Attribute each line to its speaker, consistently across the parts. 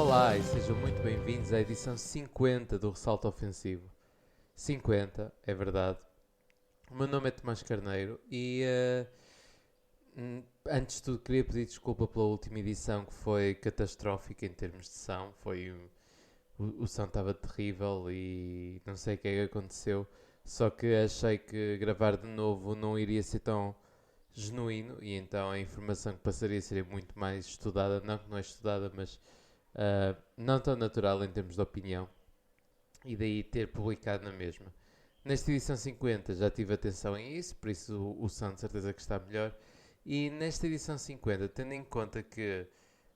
Speaker 1: Olá e sejam muito bem-vindos à edição 50 do Ressalto Ofensivo. 50, é verdade. O meu nome é Tomás Carneiro e antes de tudo queria pedir desculpa pela última edição que foi catastrófica em termos de som. O som estava terrível e não sei o que é que aconteceu. Só que achei que gravar de novo não iria ser tão genuíno e então a informação que passaria seria muito mais estudada. Não que não é estudada, mas não tão natural em termos de opinião, e daí ter publicado na mesma. Nesta edição 50 já tive atenção em isso, por isso o som de certeza que está melhor. E nesta edição 50, tendo em conta que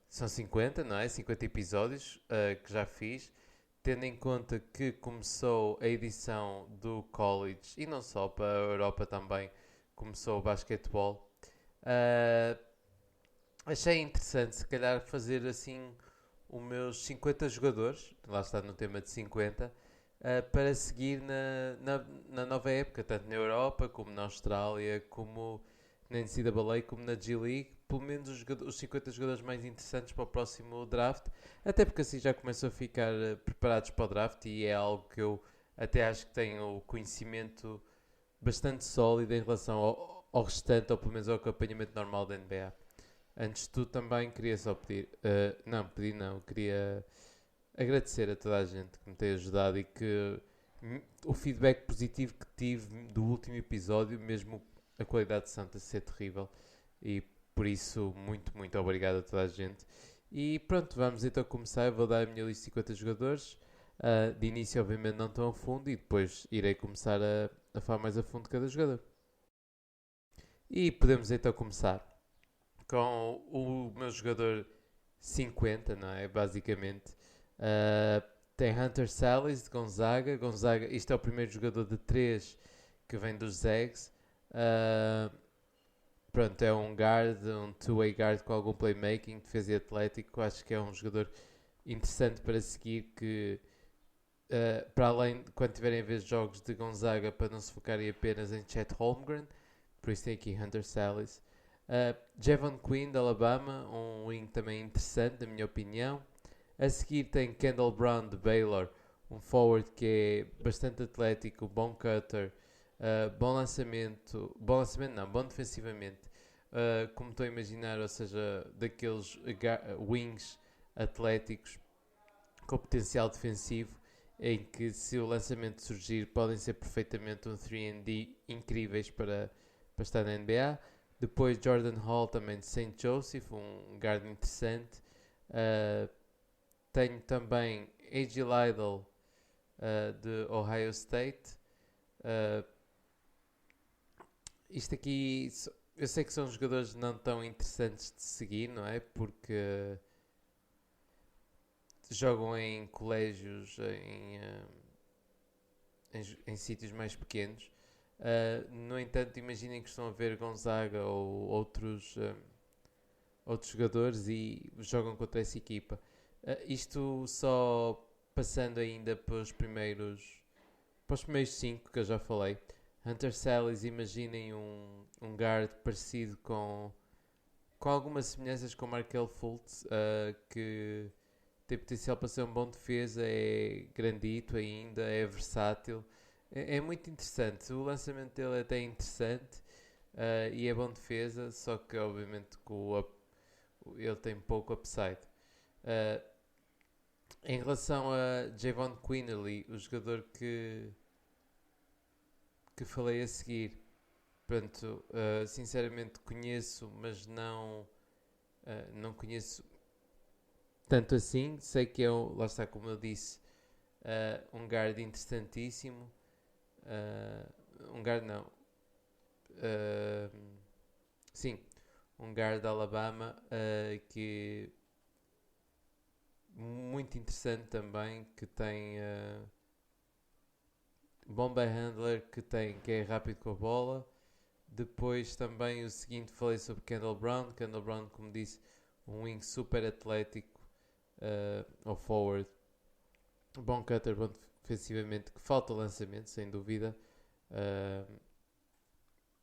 Speaker 1: são 50, não é? 50 episódios que já fiz, tendo em conta que começou a edição do college, e não só, para a Europa também começou o basquetebol, achei interessante se calhar fazer assim os meus 50 jogadores, lá está no tema de 50, para seguir na nova época, tanto na Europa, como na Austrália, como na NCAA, como na G-League, pelo menos os 50 jogadores mais interessantes para o próximo draft, até porque assim já começam a ficar preparados para o draft e é algo que eu até acho que tenho conhecimento bastante sólido em relação ao restante, ou pelo menos ao acompanhamento normal da NBA. Antes de tudo, também queria só pedir, queria agradecer a toda a gente que me tem ajudado e que o feedback positivo que tive do último episódio, mesmo a qualidade de Santa ser terrível, e por isso, muito, muito obrigado a toda a gente. E pronto, vamos então começar. Eu vou dar a minha lista de 50 jogadores. De início, obviamente, não tão a fundo, e depois irei começar a falar mais a fundo de cada jogador. E podemos então começar com o meu jogador 50, não é? Basicamente. Uh, Tem Hunter Sallis de Gonzaga. Gonzaga, isto é o primeiro jogador de 3 que vem dos Zags. Pronto, é um guard, um two-way guard com algum playmaking, defesa e atlético. Acho que é um jogador interessante para seguir que, para além, quando tiverem a ver jogos de Gonzaga, para não se focarem apenas em Chet Holmgren, por isso tem aqui Hunter Sallis. Javon Quinn de Alabama, um wing também interessante, na minha opinião. A seguir tem Kendall Brown de Baylor, um forward que é bastante atlético, bom cutter, bom lançamento não, bom defensivamente, como estou a imaginar, ou seja, daqueles wings atléticos com potencial defensivo, em que se o lançamento surgir podem ser perfeitamente um 3&D incríveis para estar na NBA. Depois Jordan Hall também de St. Joseph, um guard interessante. Tenho também A.G. Lidle de Ohio State. Isto aqui, eu sei que são jogadores não tão interessantes de seguir, não é? Porque jogam em colégios, em sítios mais pequenos. No entanto, imaginem que estão a ver Gonzaga ou outros jogadores e jogam contra essa equipa. Isto só passando ainda para os primeiros 5 que eu já falei. Hunter Sallis, imaginem um guard parecido com algumas semelhanças com Markel Fultz, que tem potencial para ser um bom defesa, é grandito ainda, é versátil. É muito interessante. O lançamento dele é até interessante e é bom defesa, só que obviamente ele tem pouco upside. Uh, Em relação a Javon Quinley, o jogador que falei a seguir, pronto, sinceramente conheço, mas não conheço tanto assim. Sei que é, lá está, como eu disse, um guard interessantíssimo. Um guard não. Uh, sim, um guard da Alabama que muito interessante também, que tem bom handler, que é rápido com a bola. Depois também o seguinte, falei sobre Kendall Brown. Kendall Brown, como disse, um wing super atlético, ou forward, bom cutter, bom defensivamente, que falta lançamento, sem dúvida.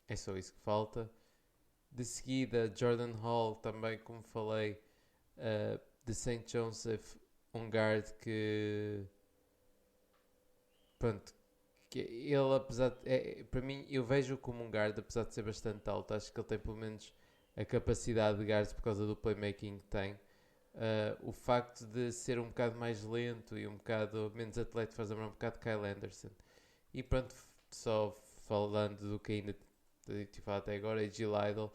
Speaker 1: É só isso que falta. De seguida, Jordan Hall, também como falei, de St. Joseph, um guard que, pronto, que ele apesar de, para mim eu vejo como um guard, apesar de ser bastante alto, acho que ele tem pelo menos a capacidade de guard por causa do playmaking que tem. O facto de ser um bocado mais lento e um bocado menos atlético faz lembrar um bocado de Kyle Anderson. E pronto, só falando do que ainda tive falado até agora, A.G. Lidl.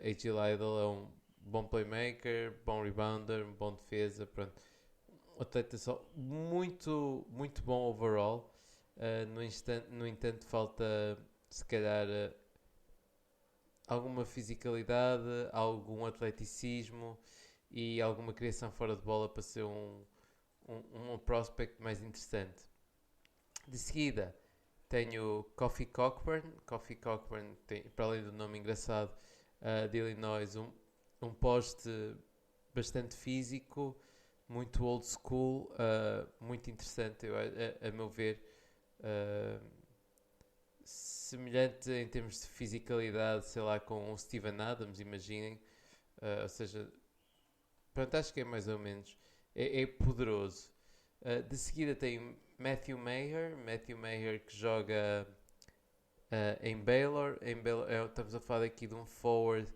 Speaker 1: A.G. Lidl é um bom playmaker, bom rebounder, bom defesa, pronto. Um atleta só muito, muito bom overall. No entanto, falta se calhar alguma fisicalidade, algum atleticismo e alguma criação fora de bola para ser um prospect mais interessante. De seguida, tenho Kofi Cockburn. Kofi Cockburn tem, para além do nome engraçado, de Illinois, um poste bastante físico, muito old school, muito interessante, a meu ver. Semelhante em termos de fisicalidade, sei lá, com o Steven Adams, imaginem. Ou seja, pronto, acho que é mais ou menos. É poderoso. De seguida tem Matthew Mayer que joga em Baylor. Estamos a falar aqui de um forward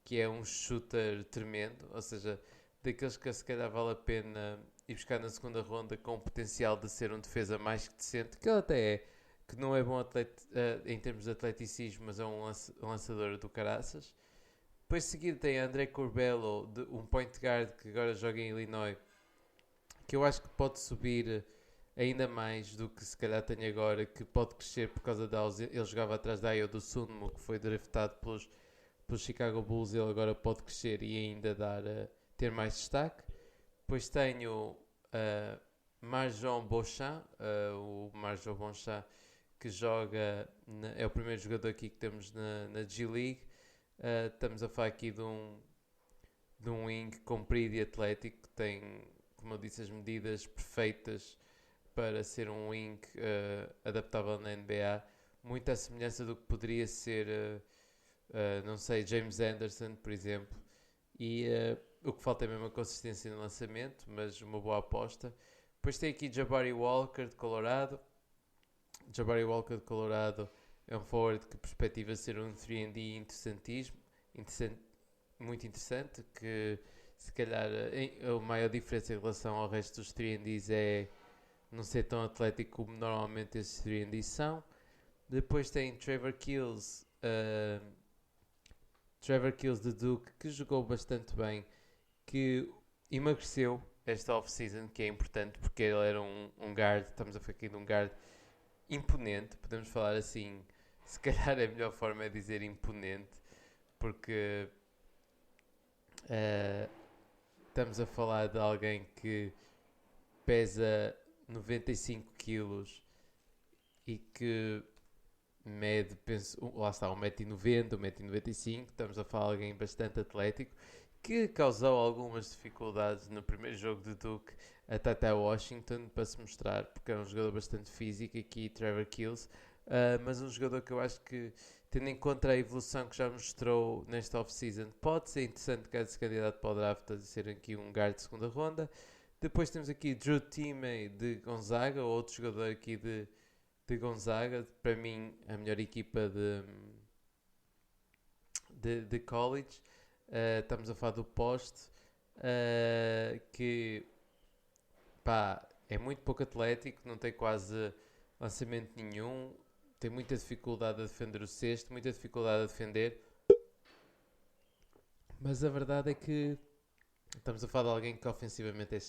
Speaker 1: que é um shooter tremendo, ou seja, daqueles que se calhar vale a pena ir buscar na segunda ronda com o potencial de ser um defesa mais que decente, que ele até é, que não é bom em termos de atleticismo, mas é um lançador do caraças. Depois de seguida tem André Curbelo, um point guard que agora joga em Illinois, que eu acho que pode subir ainda mais do que se calhar tem agora, que pode crescer por causa da ausência. Ele jogava atrás da Ayo do Sunmo, que foi draftado pelos Chicago Bulls, ele agora pode crescer e ainda ter mais destaque. Depois tenho Marjon Beauchamp, o Marjon Beauchamp que joga, é o primeiro jogador aqui que temos na G-League. Estamos a falar aqui de um wing comprido e atlético que tem, como eu disse, as medidas perfeitas para ser um wing adaptável na NBA, muita semelhança do que poderia ser, não sei, James Anderson, por exemplo. E o que falta é mesmo a consistência no lançamento, mas uma boa aposta. Depois tem aqui Jabari Walker de Colorado. Jabari Walker de Colorado é um forward que perspectiva ser um 3&D muito interessante, que se calhar a maior diferença em relação ao resto dos 3&Ds é não ser tão atlético como normalmente esses 3&Ds são. Depois tem Trevor Keels de Duke, que jogou bastante bem, que emagreceu esta off-season, que é importante porque ele era um guard, estamos a falar aqui de um guard imponente, podemos falar assim, se calhar a melhor forma é dizer imponente, porque estamos a falar de alguém que pesa 95 quilos e que mede, penso, lá está, 1,90m, 1,95m, estamos a falar de alguém bastante atlético, que causou algumas dificuldades no primeiro jogo de Duke até Washington, para se mostrar, porque é um jogador bastante físico aqui, Trevor Keels, mas um jogador que eu acho que, tendo em conta a evolução que já mostrou nesta off-season, pode ser interessante que se candidato para o draft a ser aqui um guard de segunda ronda. Depois temos aqui Drew Timme de Gonzaga, outro jogador aqui de Gonzaga, para mim a melhor equipa de college. Estamos a falar do poste, que pá, é muito pouco atlético, não tem quase lançamento nenhum, tem muita dificuldade a defender o cesto, muita dificuldade a defender, mas a verdade é que estamos a falar de alguém que ofensivamente é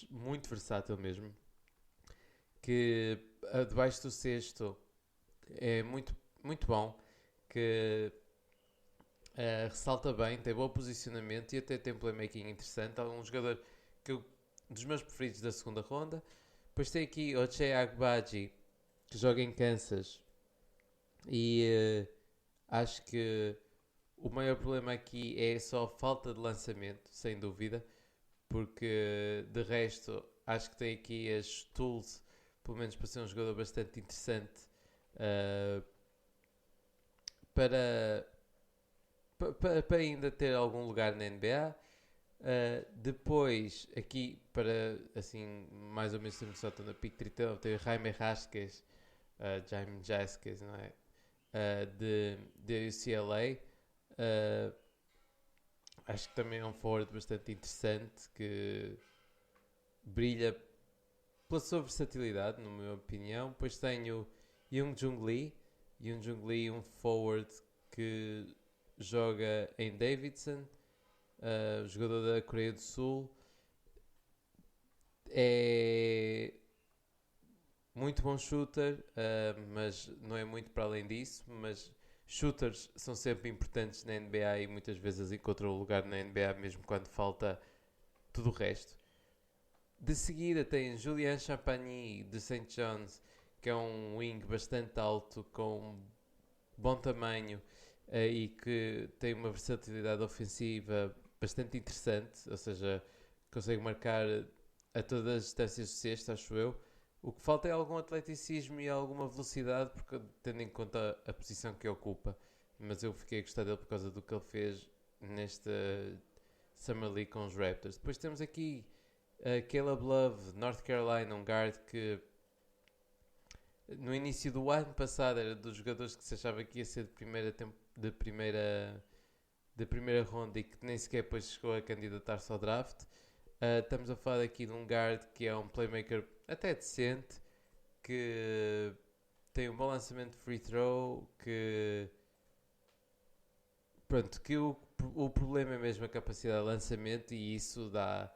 Speaker 1: muito versátil mesmo, que debaixo do cesto é muito, muito bom, que ressalta bem, tem bom posicionamento e até tem playmaking interessante. É um jogador dos meus preferidos da segunda ronda. Depois tem aqui Ochai Agbaji, que joga em Kansas, e acho que o maior problema aqui é só a falta de lançamento, sem dúvida, porque de resto acho que tem aqui as tools, pelo menos para ser um jogador bastante interessante, para ainda ter algum lugar na NBA. Depois, aqui, para assim, mais ou menos termos só na pick 39, tem o Jaime Rasquez, Jaime Jasquez, não é? De UCLA. Uh, Acho que também é um forward bastante interessante que brilha pela sua versatilidade, na minha opinião. Depois tenho Young Jung Lee. Young Jung Lee, um forward que joga em Davidson, jogador da Coreia do Sul. É muito bom shooter, mas não é muito para além disso. Mas shooters são sempre importantes na NBA e muitas vezes encontram lugar na NBA mesmo quando falta tudo o resto. De seguida tem Julian Champagny de St. John's, que é um wing bastante alto, com bom tamanho e que tem uma versatilidade ofensiva bastante interessante, ou seja, consegue marcar a todas as distâncias do cesto, acho eu. O que falta é algum atleticismo e alguma velocidade, porque, tendo em conta a posição que ocupa. Mas eu fiquei a gostar dele por causa do que ele fez nesta Summer League com os Raptors. Depois temos aqui Caleb Love, North Carolina, um guard que no início do ano passado era dos jogadores que se achava que ia ser de primeira ronda e que nem sequer depois chegou a candidatar-se ao draft. Estamos a falar aqui de um guard que é um playmaker até decente, que tem um bom lançamento de free throw, que pronto, que o problema é mesmo a capacidade de lançamento, e isso dá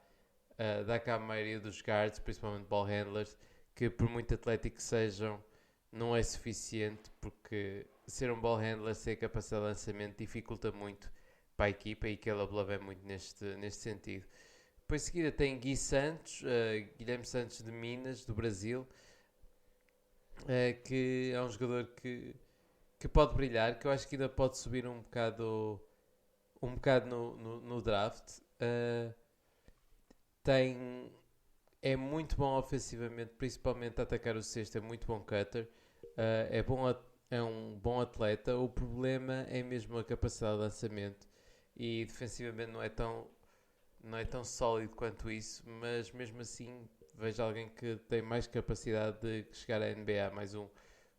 Speaker 1: cá a maioria dos guards, principalmente ball handlers, que por muito atlético que sejam, não é suficiente, porque ser um ball handler sem a capacidade de lançamento dificulta muito para a equipa, e Caleb Love é muito neste sentido. Depois, em seguida, tem Gui Santos, Guilherme Santos de Minas, do Brasil, que é um jogador que pode brilhar, que eu acho que ainda pode subir um bocado no draft. É muito bom ofensivamente, principalmente a atacar o cesto, é muito bom cutter, é um bom atleta. O problema é mesmo a capacidade de lançamento, e defensivamente não é tão sólido quanto isso, mas mesmo assim vejo alguém que tem mais capacidade de chegar à NBA, mais um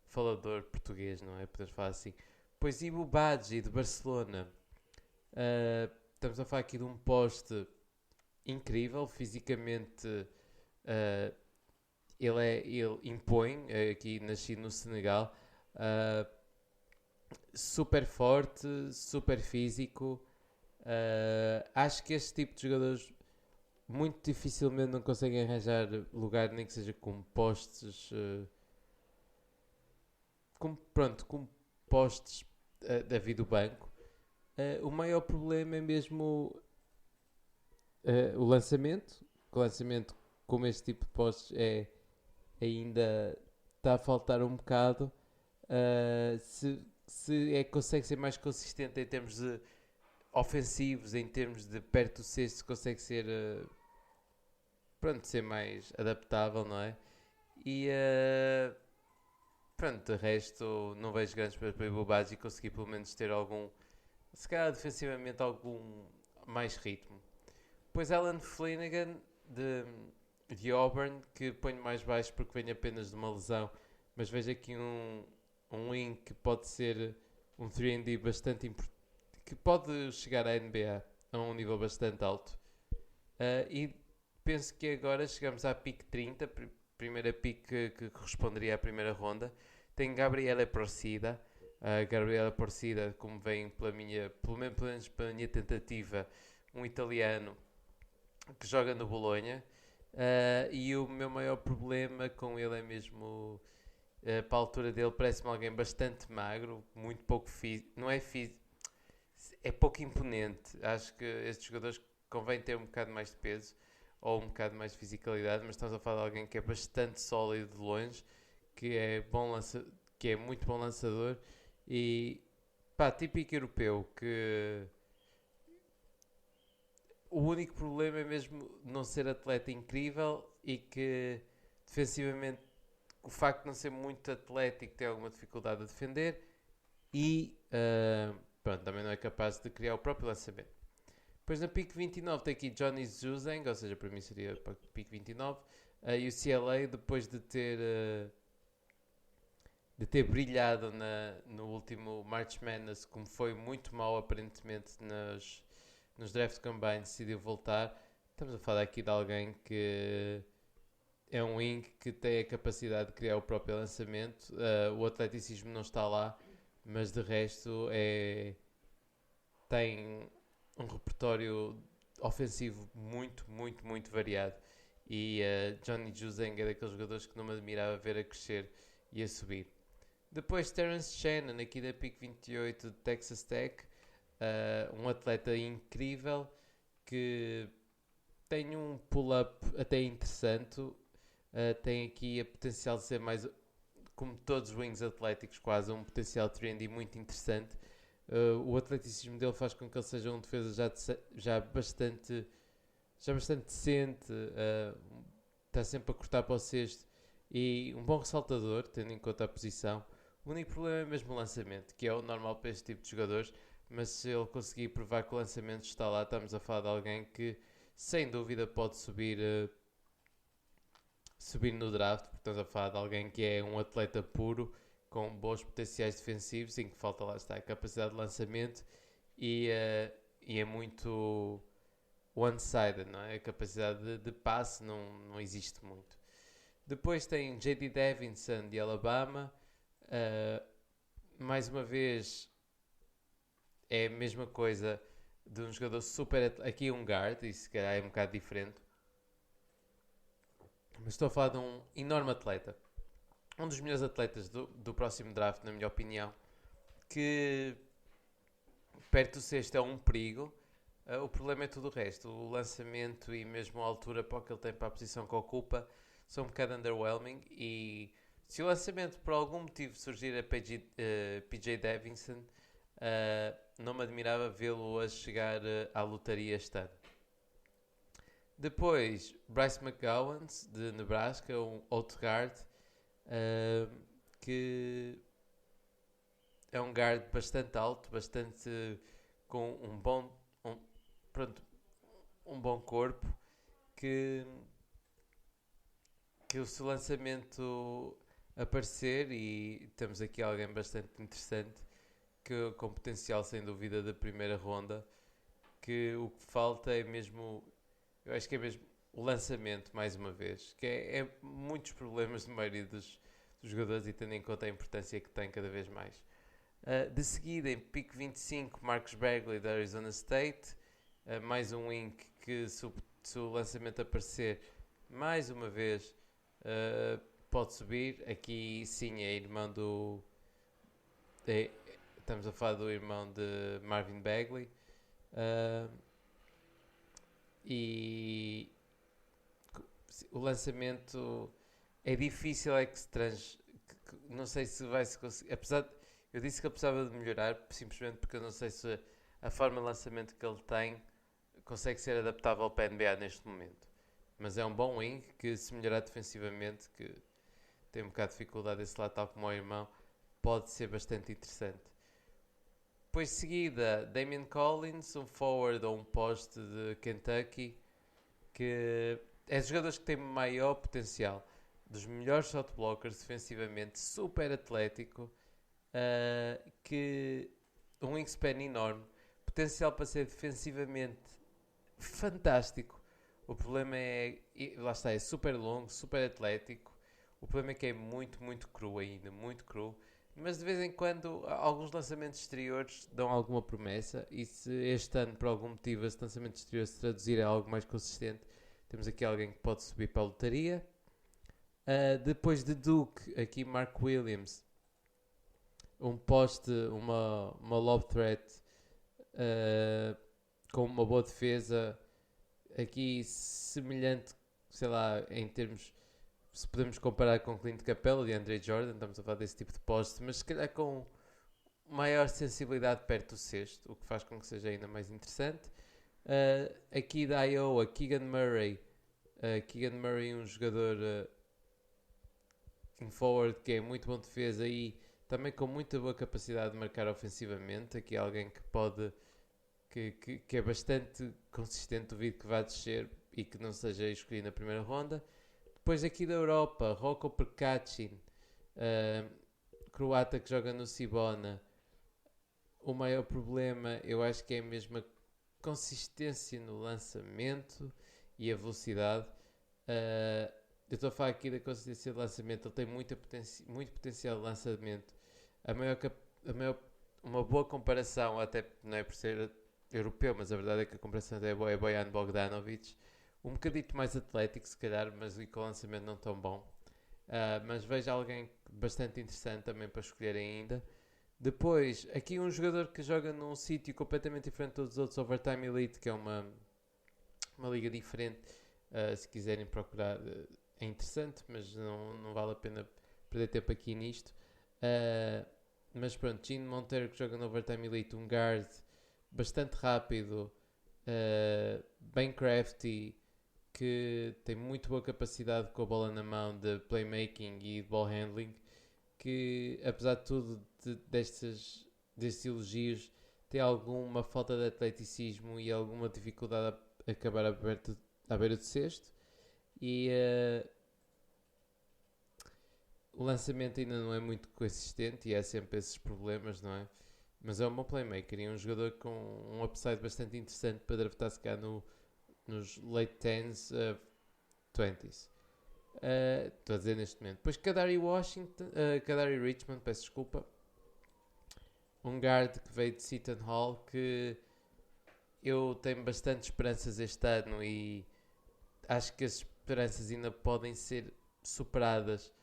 Speaker 1: falador português, não é? Podemos falar assim. Pois Ibu Badji, de Barcelona. Estamos a falar aqui de um poste incrível, fisicamente ele impõe, aqui nascido no Senegal, super forte, super físico. Acho que este tipo de jogadores muito dificilmente não conseguem arranjar lugar, nem que seja com postes, com postes da vida do banco. O maior problema é mesmo o lançamento. O lançamento, como este tipo de postes ainda está a faltar um bocado. Se consegue ser mais consistente em termos de ofensivos, em termos de perto do cesto, consegue ser ser mais adaptável, não é? E de resto não vejo grandes probabilidades e conseguir pelo menos ter algum, se calhar defensivamente, algum mais ritmo. Depois Alan Flanagan de Auburn, que ponho mais baixo porque vem apenas de uma lesão, mas vejo aqui um wing que pode ser um 3&D bastante importante, que pode chegar à NBA a um nível bastante alto. E penso que agora chegamos à pick 30, primeira pick que corresponderia à primeira ronda. Tem Gabriela Porcida. Gabriela Porcida, como vem pelo menos pela minha tentativa, um italiano que joga no Bolonha. E o meu maior problema com ele é mesmo, para a altura dele, parece-me alguém bastante magro, muito pouco físico. Não é físico, é pouco imponente. Acho que estes jogadores convém ter um bocado mais de peso ou um bocado mais de fisicalidade, mas estamos a falar de alguém que é bastante sólido de longe, que é que é muito bom lançador e típico europeu, que o único problema é mesmo não ser atleta incrível, e que defensivamente o facto de não ser muito atlético tem alguma dificuldade a defender, e também não é capaz de criar o próprio lançamento. Depois na pick 29 tem aqui Johnny Juzang, ou seja, para mim seria para pick 29. A UCLA, depois de ter brilhado no último March Madness, como foi muito mal aparentemente nos draft combines, decidiu voltar. Estamos a falar aqui de alguém que é um wing que tem a capacidade de criar o próprio lançamento. O atleticismo não está lá, mas de resto tem um repertório ofensivo muito, muito, muito variado. E Johnny Juzang é daqueles jogadores que não me admirava ver a crescer e a subir. Depois Terence Shannon, aqui da pick 28 de Texas Tech, um atleta incrível que tem um pull-up até interessante, tem aqui a potencial de ser mais, como todos os wings atléticos, quase um potencial trendy muito interessante. O atleticismo dele faz com que ele seja um defesa já bastante decente, está sempre a cortar para o cesto e um bom ressaltador, tendo em conta a posição. O único problema é mesmo o lançamento, que é o normal para este tipo de jogadores, mas se ele conseguir provar que o lançamento está lá, estamos a falar de alguém que sem dúvida pode subir no draft, porque estamos a falar de alguém que é um atleta puro, com bons potenciais defensivos, em que falta lá está a capacidade de lançamento e é muito one-sided, não é? A capacidade de passe não existe muito. Depois tem J.D. Davidson de Alabama, mais uma vez é a mesma coisa de um jogador super, aqui um guard, e se calhar é um bocado diferente, mas estou a falar de um enorme atleta, um dos melhores atletas do próximo draft, na minha opinião, que perto do sexto é um perigo. O problema é tudo o resto, o lançamento e mesmo a altura para o que ele tem para a posição que ocupa são um bocado underwhelming, e se o lançamento por algum motivo surgir a PJ Davidson, não me admirava vê-lo a chegar à lotaria este ano. Depois, Bryce McGowans, de Nebraska, um outro guard, que é um guard bastante alto, bastante com um bom corpo, que o seu lançamento aparecer, e temos aqui alguém bastante interessante, com potencial sem dúvida da primeira ronda, que o que falta é mesmo, eu acho que é mesmo o lançamento, mais uma vez, que é muitos problemas de maioria dos jogadores, e tendo em conta a importância que tem cada vez mais. De seguida, em pick 25, Marcus Bagley da Arizona State, mais um wing que se o lançamento aparecer, mais uma vez pode subir. Aqui sim é irmão estamos a falar do irmão de Marvin Bagley, e o lançamento é difícil, é que se não sei se vai se conseguir, apesar de, eu disse que ele precisava de melhorar simplesmente porque eu não sei se a forma de lançamento que ele tem consegue ser adaptável para a NBA neste momento, mas é um bom wing que, se melhorar defensivamente, que tem um bocado de dificuldade desse lado, tal como o irmão, pode ser bastante interessante. Depois de seguida, Damian Collins, um forward ou um poste de Kentucky, que é dos jogadores que tem maior potencial, dos melhores shot blockers defensivamente, super atlético, que um wingspan enorme, potencial para ser defensivamente fantástico. O problema é, lá está, é super longo, super atlético. O problema é que é muito, muito cru ainda, muito cru. Mas de vez em quando alguns lançamentos exteriores dão alguma promessa, e se este ano por algum motivo esse lançamento exterior se traduzir a algo mais consistente, temos aqui alguém que pode subir para a lotaria. Depois de Duke, aqui Mark Williams, um poste, uma lob threat, com uma boa defesa, aqui semelhante, sei lá, em termos, se podemos comparar com Clint Capela e Andre Jordan, estamos a falar desse tipo de poste, mas se calhar com maior sensibilidade perto do cesto, o que faz com que seja ainda mais interessante. Aqui da Iowa, Keegan Murray, um jogador em forward que é muito bom defesa e também com muita boa capacidade de marcar ofensivamente. Aqui alguém que pode que é bastante consistente, duvido que vá descer e que não seja escolhido na primeira ronda. Depois aqui da Europa, Roko Prkačin, croata que joga no Cibona. O maior problema eu acho que é mesmo a consistência no lançamento e a velocidade. Eu estou a falar aqui da consistência de lançamento, ele tem muito potencial de lançamento. Uma boa comparação, até não é por ser europeu, mas a verdade é que a comparação é boa, é Bojan Bogdanovic. Um bocadito mais atlético, se calhar, mas com o lançamento não tão bom. Mas vejo alguém bastante interessante também para escolher ainda. Depois, aqui um jogador que joga num sítio completamente diferente de todos os outros, Overtime Elite, que é uma liga diferente. Se quiserem procurar, é interessante, mas não vale a pena perder tempo aqui nisto. Mas pronto, Gene Monteiro que joga no Overtime Elite, um guard bastante rápido, bem crafty, que tem muito boa capacidade com a bola na mão de playmaking e de ball handling, que apesar de tudo destes elogios tem alguma falta de atleticismo e alguma dificuldade a acabar à beira do cesto, e o lançamento ainda não é muito consistente e há sempre esses problemas, não é? Mas é um bom playmaker e um jogador com um upside bastante interessante para draftar se cá nos late 10s, 20s. Estou a dizer neste momento. Depois Kadary Richmond, peço desculpa. Um guard que veio de Seton Hall, que eu tenho bastante esperanças este ano e acho que as esperanças ainda podem ser superadas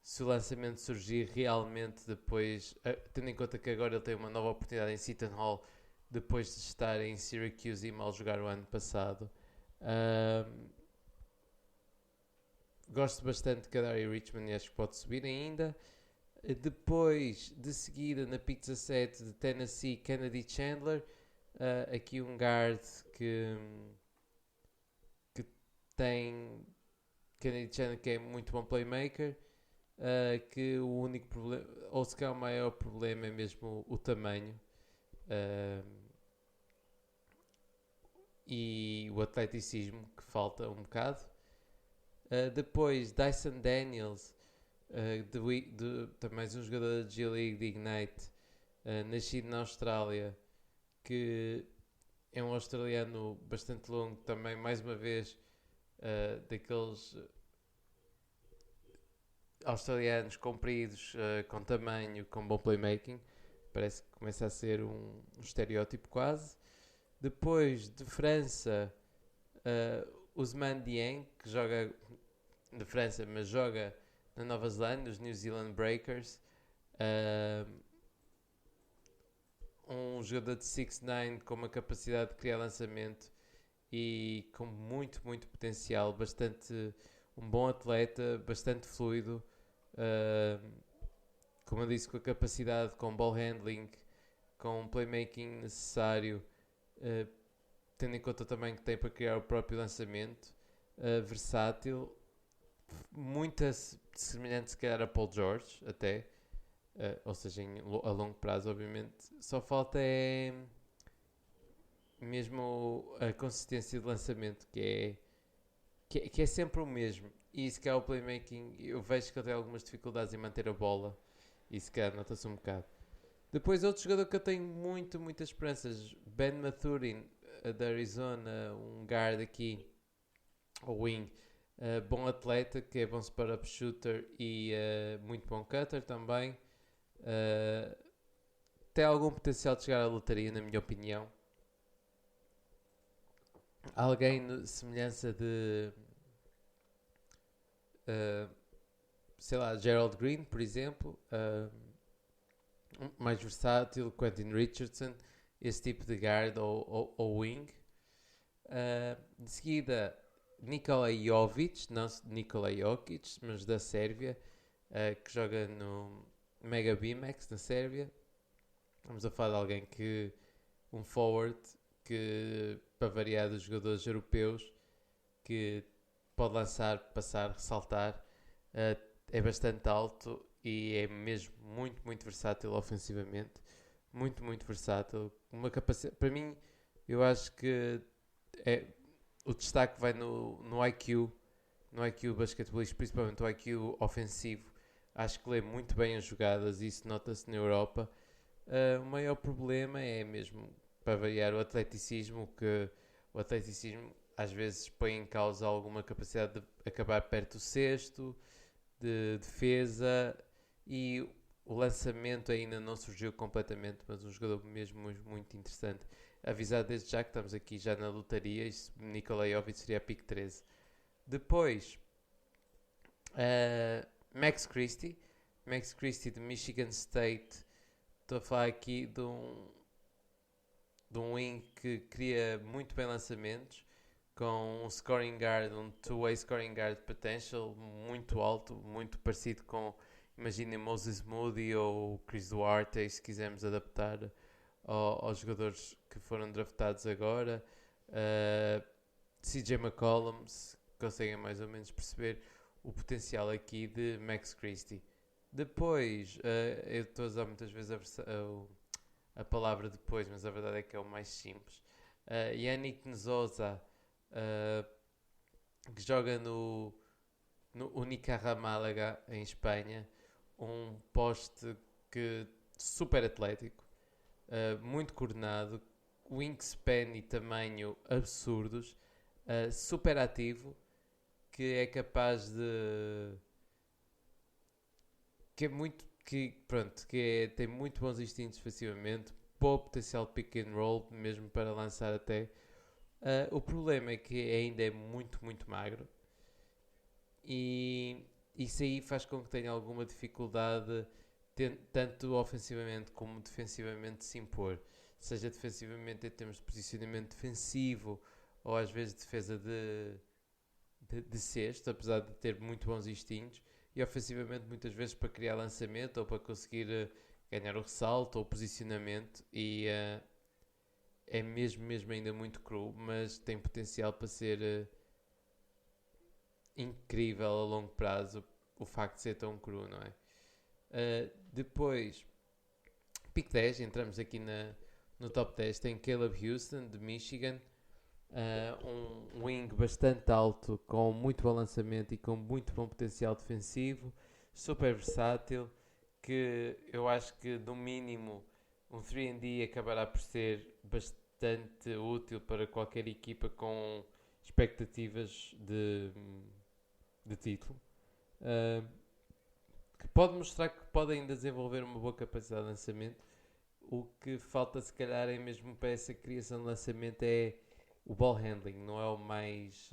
Speaker 1: se o lançamento surgir realmente depois, tendo em conta que agora ele tem uma nova oportunidade em Seton Hall depois de estar em Syracuse e mal jogar o ano passado. Gosto bastante de Kadary Richmond e acho que pode subir ainda. Depois, de seguida, na pick 17 de Tennessee, Kennedy Chandler. Aqui um guard que tem Kennedy Chandler, que é muito bom playmaker. Que o único problema, ou se calhar o maior problema, é mesmo o tamanho e o atleticismo, que falta um bocado. Depois Dyson Daniels, também um jogador da G-League de Ignite, nascido na Austrália, que é um australiano bastante longo também, mais uma vez daqueles australianos compridos, com tamanho, com bom playmaking. Parece que começa a ser um estereótipo quase. Depois de França, Ousmane Dieng, que joga de França, mas joga na Nova Zelândia, os New Zealand Breakers. Um jogador de 6'9", com uma capacidade de criar lançamento e com muito potencial, um bom atleta, bastante fluido, como eu disse, com a capacidade, com ball handling, com o playmaking necessário, tendo em conta também que tem para criar o próprio lançamento, versátil, muito semelhante se calhar a Paul George até, ou seja, a longo prazo obviamente. Só falta é mesmo a consistência de lançamento, que é sempre o mesmo. E se calhar o playmaking, eu vejo que ele tem algumas dificuldades em manter a bola, e se calhar nota-se um bocado. Depois outro jogador que eu tenho muitas esperanças, Ben Mathurin, da Arizona, um guard aqui, o wing, bom atleta, que é bom spot-up shooter e muito bom cutter também. Tem algum potencial de chegar à lotaria, na minha opinião. Alguém semelhança de sei lá, Gerald Green, por exemplo, mais versátil, Quentin Richardson, esse tipo de guard ou wing. De seguida, Nikola Jovic, não Nikola Jokic, mas da Sérvia, que joga no Mega BMX na Sérvia. Vamos a falar de alguém um forward, que para variar dos jogadores europeus, que pode lançar, passar, ressaltar, é bastante alto e é mesmo muito versátil ofensivamente, muito versátil, uma capacidade, para mim Eu acho que é, o destaque vai no IQ, no IQ basquetebolístico, principalmente o IQ ofensivo. Acho que lê muito bem as jogadas e isso nota-se na Europa. O maior problema é mesmo, para variar, o atleticismo, que o atleticismo às vezes põe em causa alguma capacidade de acabar perto do cesto, de defesa, e o lançamento ainda não surgiu completamente, mas um jogador mesmo muito interessante. Avisar desde já que estamos aqui já na lotaria, Nikola Jovic seria a pick 13. Depois, Max Christie. Max Christie de Michigan State. Estou a falar aqui de um wing que cria muito bem lançamentos, com um scoring guard, um two-way scoring guard potential muito alto, muito parecido com, imaginem, Moses Moody ou Chris Duarte, se quisermos adaptar aos jogadores que foram draftados agora. CJ McCollum, se conseguem mais ou menos perceber o potencial aqui de Max Christie. Depois, eu estou a usar muitas vezes a palavra depois, mas a verdade é que é o mais simples. Yannick Nzosa, que joga no Unicaja Málaga, em Espanha. Um poste super atlético, muito coordenado, wingspan e tamanho absurdos, super ativo, que é capaz de... tem muito bons instintos defensivamente, bom potencial de pick and roll, mesmo para lançar até. O problema é que ainda é muito, muito magro, e isso aí faz com que tenha alguma dificuldade, tanto ofensivamente como defensivamente, de se impor. Seja defensivamente em termos de posicionamento defensivo, ou às vezes defesa de cesto, apesar de ter muito bons instintos, e ofensivamente muitas vezes para criar lançamento ou para conseguir ganhar o ressalto ou o posicionamento, e é mesmo ainda muito cru, mas tem potencial para ser incrível a longo prazo, o facto de ser tão cru, não é? Depois, pick 10, entramos aqui no top 10, tem Caleb Houston, de Michigan, um wing bastante alto, com muito bom lançamento e com muito bom potencial defensivo, super versátil, que eu acho que no mínimo um 3&D acabará por ser bastante útil para qualquer equipa com expectativas de título. Que pode mostrar que pode ainda desenvolver uma boa capacidade de lançamento. O que falta se calhar é mesmo para essa criação de lançamento é o ball handling, não é o mais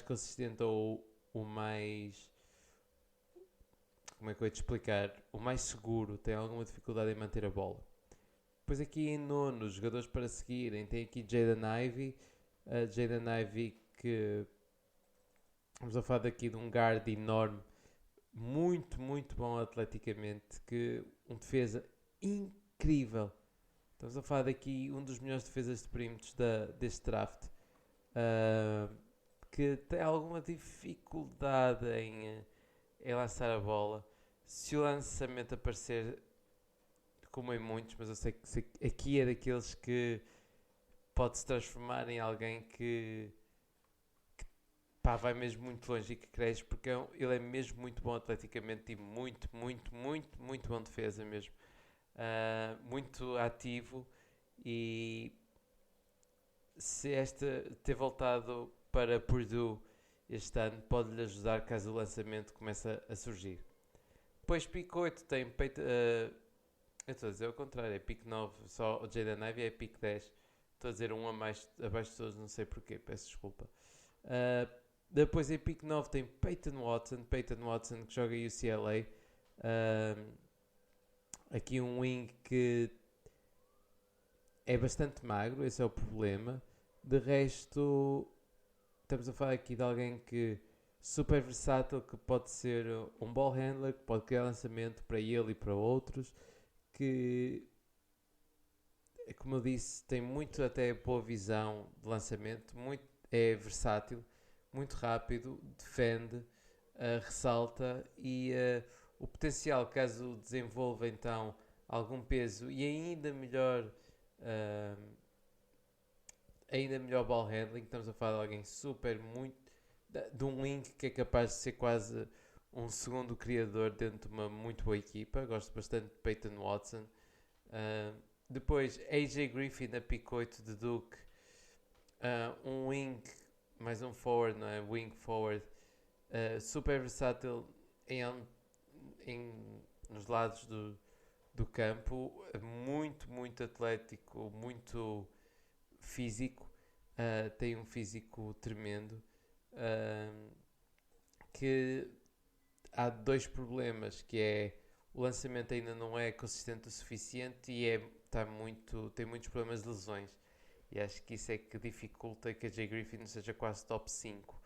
Speaker 1: consistente ou o mais... Como é que eu ia te explicar? O mais seguro, tem alguma dificuldade em manter a bola. Depois aqui em nono, os jogadores para seguirem, tem aqui Jaden Ivey. Jaden Ivey, que vamos a falar daqui de um guard enorme, muito bom atleticamente, que um defesa incrível. Estamos a falar daqui um dos melhores defesas de perímetros deste draft, que tem alguma dificuldade em lançar a bola. Se o lançamento aparecer, como em muitos, mas eu sei que aqui é daqueles que pode se transformar em alguém que vai mesmo muito longe e que cresce, porque ele é mesmo muito bom atleticamente e muito bom de defesa mesmo. Muito ativo, e se ter voltado para Purdue este ano pode-lhe ajudar caso o lançamento comece a surgir. Depois pick 8 tem eu estou a dizer ao contrário, é pick 9, só o Jaden Ivey é pick 10. Estou a dizer um abaixo de todos, não sei porquê, peço desculpa. Depois em pick 9 tem Peyton Watson que joga UCLA. Aqui um wing que é bastante magro, esse é o problema. De resto, estamos a falar aqui de alguém que super versátil, que pode ser um ball handler, que pode criar lançamento para ele e para outros, que, como eu disse, tem muito até boa visão de lançamento, é versátil, muito rápido, defende, ressalta, e o potencial, caso desenvolva então algum peso e ainda melhor ainda melhor ball handling. Estamos a falar de alguém super, muito. De um link que é capaz de ser quase um segundo criador dentro de uma muito boa equipa. Gosto bastante de Peyton Watson. Depois, AJ Griffin na pick 8 de Duke. Um wing, mais um forward, não é? Wing forward. Super versátil nos lados do campo. Muito, muito atlético, muito físico. Tem um físico tremendo. Que há dois problemas, que é o lançamento ainda não é consistente o suficiente e tem muitos problemas de lesões. E acho que isso é que dificulta que a Jay Griffin seja quase top 5.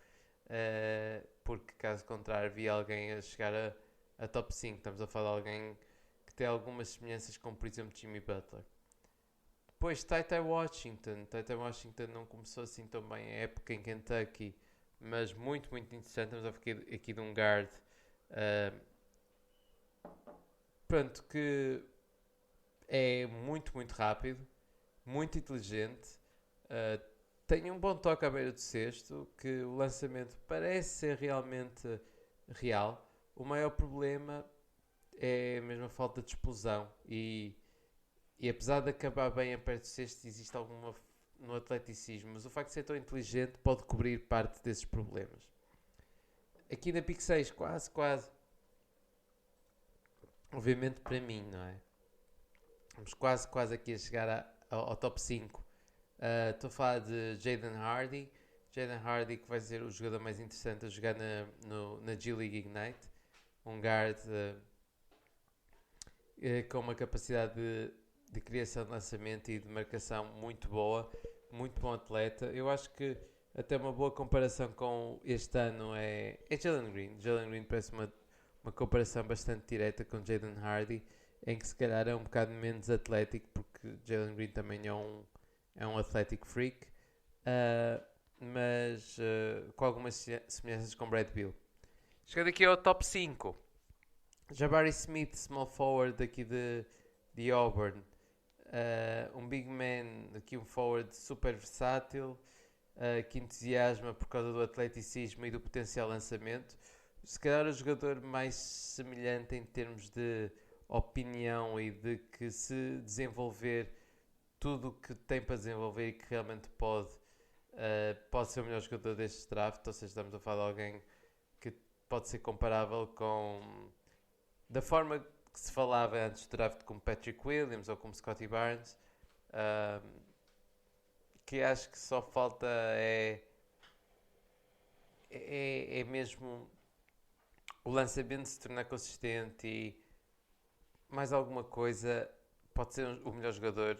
Speaker 1: Porque caso contrário havia alguém a chegar a top 5. Estamos a falar de alguém que tem algumas semelhanças com, por exemplo, Jimmy Butler. Depois Ty Washington. Ty Washington não começou assim tão bem a época em Kentucky, mas muito, muito interessante. Estamos a falar aqui de um guard pronto, que é muito, muito rápido, muito inteligente, tem um bom toque à beira do cesto, que o lançamento parece ser realmente real. O maior problema é mesmo a falta de explosão e apesar de acabar bem a perto do cesto, existe alguma no atleticismo, mas o facto de ser tão inteligente pode cobrir parte desses problemas. Aqui na Pick 6, quase. Obviamente para mim, não é? Vamos quase aqui a chegar ao top 5. Estou a falar de Jaden Hardy. Jaden Hardy que vai ser o jogador mais interessante a jogar na G League Ignite. Um guard com uma capacidade de criação de lançamento e de marcação muito boa. Muito bom atleta. Eu acho que até uma boa comparação com este ano é Jalen Green. Jalen Green parece uma comparação bastante direta com Jaden Hardy, em que se calhar é um bocado menos atlético, porque Jalen Green também é um athletic freak, mas com algumas semelhanças com Brad Beal. Chegando aqui ao top 5, Jabari Smith, small forward aqui de Auburn, um big man, aqui um forward super versátil, que entusiasma por causa do atleticismo e do potencial lançamento. Se calhar o jogador mais semelhante em termos de opinião e de que se desenvolver tudo o que tem para desenvolver e que realmente pode ser o melhor jogador deste draft. Ou seja, estamos a falar de alguém que pode ser comparável com da forma que se falava antes do draft com Patrick Williams ou como Scottie Barnes, que acho que só falta é mesmo o lançamento se tornar consistente e mais alguma coisa. Pode ser o melhor jogador,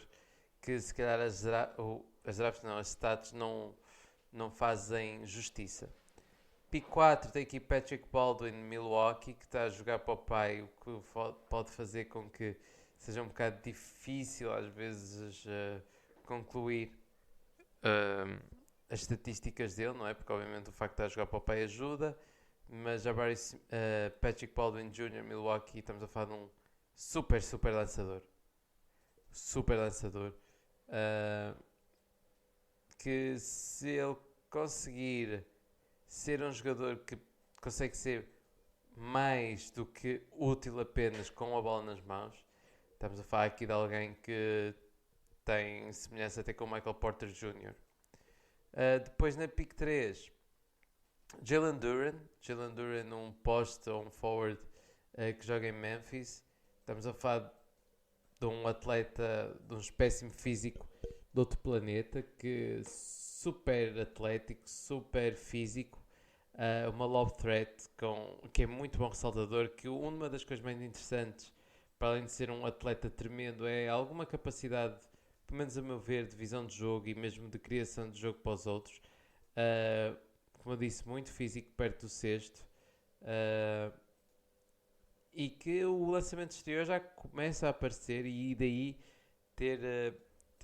Speaker 1: que se calhar as drafts não, as stats não fazem justiça. Pick 4 tem aqui Patrick Baldwin de Milwaukee, que está a jogar para o pai, o que pode fazer com que seja um bocado difícil às vezes concluir as estatísticas dele, não é? Porque obviamente o facto de estar a jogar para o pai ajuda, mas Patrick Baldwin Jr. Milwaukee, estamos a falar de um super lançador. Super lançador. Que se ele conseguir ser um jogador que consegue ser mais do que útil apenas com a bola nas mãos, estamos a falar aqui de alguém que tem semelhança até com o Michael Porter Jr. Depois na pick 3, Jalen Duren, um post ou um forward que joga em Memphis. Estamos a falar de um atleta, de um espécime físico de outro planeta, que super atlético, super físico, uma lob threat que é muito bom ressaltador, que uma das coisas mais interessantes, para além de ser um atleta tremendo, é alguma capacidade, pelo menos a meu ver, de visão de jogo e mesmo de criação de jogo para os outros. Como eu disse, muito físico perto do cesto. E que o lançamento exterior já começa a aparecer e daí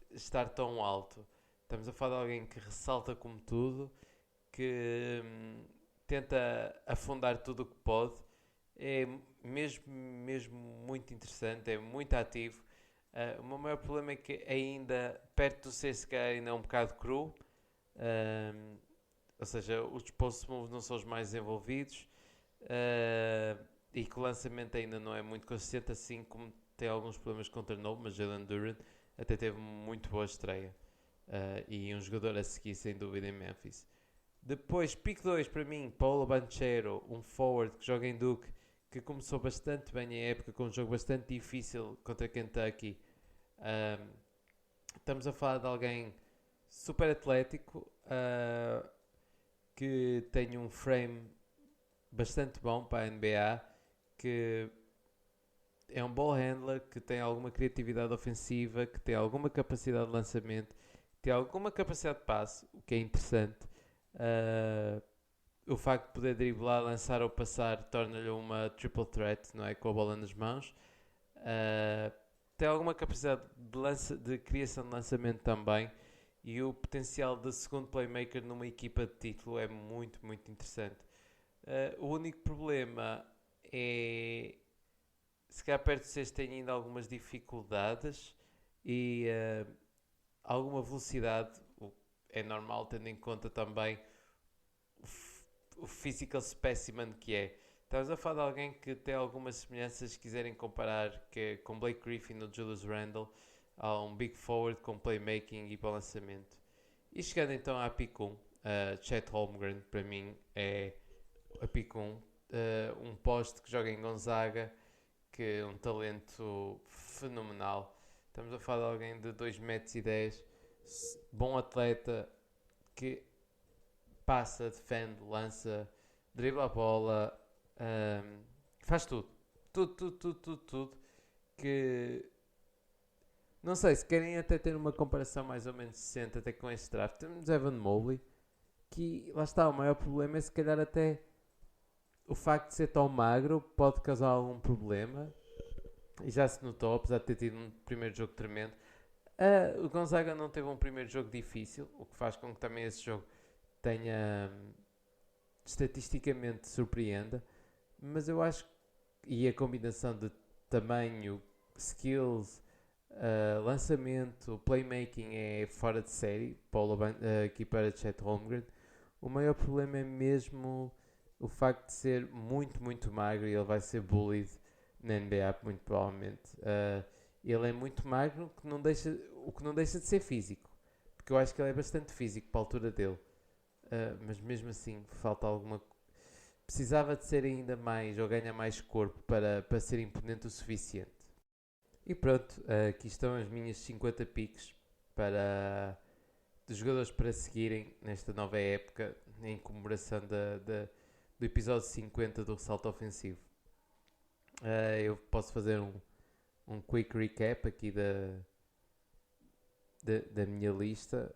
Speaker 1: estar tão alto. Estamos a falar de alguém que ressalta como tudo, que tenta afundar tudo o que pode. É mesmo muito interessante, é muito ativo. O meu maior problema é que ainda, perto do ser, se calhar ainda é um bocado cru. Uh, ou seja, os post moves não são os mais desenvolvidos. E que o lançamento ainda não é muito consistente, assim como tem alguns problemas com turnover, mas Jalen Duren até teve muito boa estreia. E um jogador a seguir, sem dúvida, em Memphis. Depois, pick 2 para mim, Paulo Banchero, um forward que joga em Duke, que começou bastante bem a época, com um jogo bastante difícil contra Kentucky. Um, Estamos a falar de alguém super atlético, que tem um frame bastante bom para a NBA, que é um ball handler, que tem alguma criatividade ofensiva, que tem alguma capacidade de lançamento, tem alguma capacidade de passe, o que é interessante. O facto de poder driblar, lançar ou passar torna-lhe uma triple threat, não é? Com a bola nas mãos. Tem alguma capacidade de criação de lançamento também. E o potencial de segundo playmaker numa equipa de título é muito, muito interessante. O único problema é, se calhar perto de vocês têm ainda algumas dificuldades e alguma velocidade. É normal, tendo em conta também o physical specimen que é. Estamos a falar de alguém que tem algumas semelhanças, se quiserem comparar, que é com Blake Griffin ou Julius Randle, há um big forward com playmaking e balançamento. E chegando então à pick 1, Chet Holmgren para mim é a pick 1, um poste que joga em Gonzaga, que é um talento fenomenal. Estamos a falar de alguém de 2,10 m, bom atleta, que passa, defende, lança, dribla a bola, faz tudo. Tudo. Que não sei, se querem até ter uma comparação mais ou menos decente até com este draft, temos Evan Mobley, que lá está, o maior problema é se calhar até o facto de ser tão magro pode causar algum problema. E já se notou, apesar de ter tido um primeiro jogo tremendo. O Gonzaga não teve um primeiro jogo difícil, o que faz com que também esse jogo tenha estatisticamente surpreenda, mas eu acho e a combinação de tamanho, skills, lançamento, playmaking é fora de série aqui para Chet Holmgren. O maior problema é mesmo o facto de ser muito, muito magro e ele vai ser bullied na NBA, muito provavelmente. Ele é muito magro, o que não deixa de ser físico, porque eu acho que ele é bastante físico para a altura dele. Mas mesmo assim, falta alguma. Precisava de ser ainda mais, ou ganhar mais corpo para ser imponente o suficiente. E pronto, aqui estão as minhas 50 picks para dos jogadores para seguirem nesta nova época, em comemoração do episódio 50 do Ressalto Ofensivo. Eu posso fazer um quick recap aqui da minha lista.